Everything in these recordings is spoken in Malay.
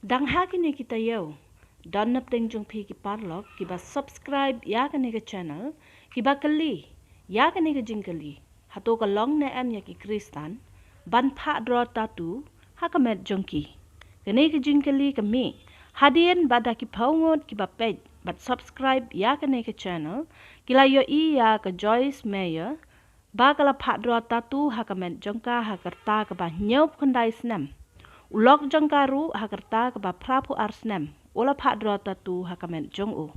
Dang hakine kita yo. Dan napdeng jong pi ki parlok kiba subscribe ya kane ke channel kiba kali ya kane ke jingkylli. Hato ka long ne am ya ki Kristan ban pha draw Tatoo hakamet jongki. Kane ke jingkylli kami hadien bada ki paungot kiba peit but subscribe ya kane ke channel kila yo I ya ke Joyce Mayer ba kala pha draw Tatoo hakamet jongka hakarta ka ba nyop khandai snam. Ulok jongkaru hakarta ka ba prapu arsnem ola pha draw Tatoo hakamet jong u.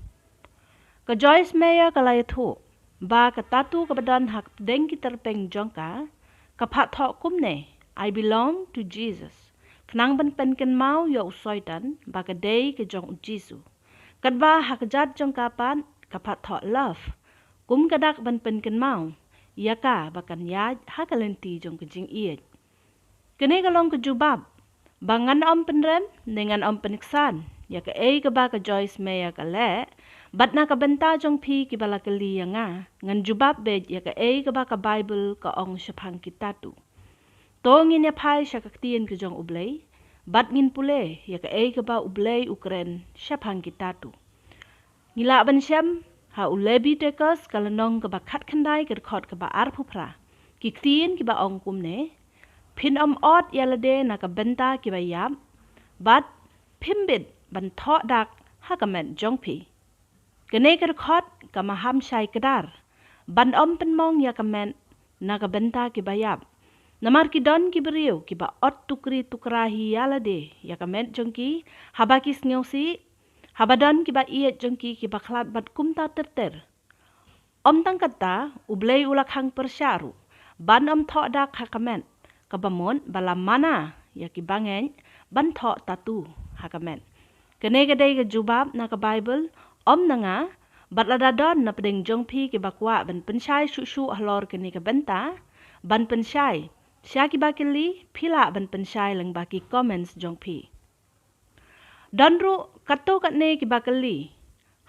Ka Joyce Mayer kalay thu ba ka Tatoo ka badan hak deng ki terpeng jongka ka pha tho kumne I belong to Jesus. Knang ban pen ken mau yo usoitan ba ka day ka jong Jisu. Kadba hak jat jongka pan ka pha tho love. Kum kadak ban pen ken mau ya ka ba kan ya hakalenti jong ka jing iet. Kene kalong ka jubab bangan om penrem dengan om peniksan ya ka ka ba ka Joyce Mayer ka le bat na ka benta jong pi ki bala ka li nga ngan jubab bed ya ka ba ka Bible ka ong syapang ki Tatoo. Tongin ya pai sya kaktien ka jong ublay bat ngin pule ya ka ba ublay Ukren syapang ki Tatoo. Ngila ban syam ha ulebi tekos kalanong ka ba khat khandai ka khot ka ba arphupra ki ktien ki ba ong kumne pin ot yalade na ka benta ki bayam bat pimbit ban tho dak hakamen jongpi kene ka khot ka maham shai kedar ban pen mong ya kamen na ka benta ki bayam namar ki don ki beriu ki ba ot tukri tukrahi yalade ya kamen jongki habaki sngosi habadan ki ba iet jongki ki baklat bat kumta terter tang kata ublay ulak hang persyaru ban tho dak hakamen kabamon bala mana ya ki bangen ban tho Tatoo hakamen. Kene kadai ka jubab na ka Bible na nga batlada don na pedeng jongpi ki bakwa ban pensyai susu halor kene ka benta ban pensyai sya ki bakili pila ban pensyai lang baki comments jongpi. Don ru kato katne ki bakili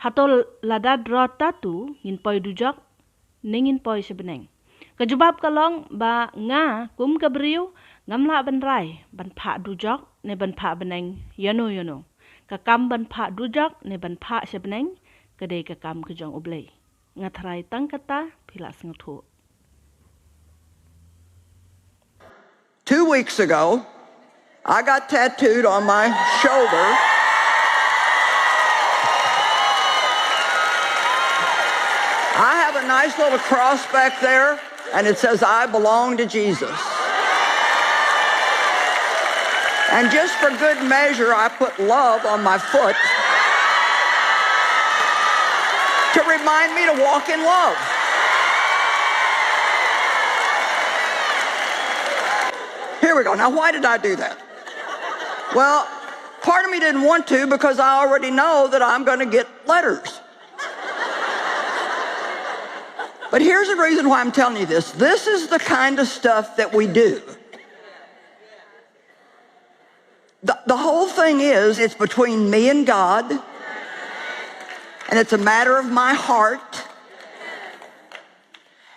hato lada draw Tatoo ngin poi dujok ningin poi sebeneng. Kajubab kalong ba nga kum kabriu ngamla ban rai ban pha dujok ne ban pha beneng yono. Kakam ban pha dujok ne ban pha sebeneng kadai kakam kejong ublay. Ngatrai tang kata pila sengthu. 2 weeks ago, I got tattooed on my shoulder. I have a nice little cross back there. And it says, I belong to Jesus. And just for good measure, I put love on my foot to remind me to walk in love. Here we go. Now, why did I do that? Well, part of me didn't want to because I already know that I'm going to get letters. But here's the reason why I'm telling you this. This is the kind of stuff that we do. The whole thing is, it's between me and God, and it's a matter of my heart.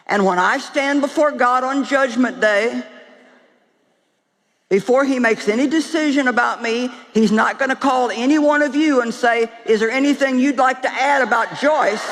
And when I stand before God on Judgment Day, before he makes any decision about me, he's not going to call any one of you and say, is there anything you'd like to add about Joyce?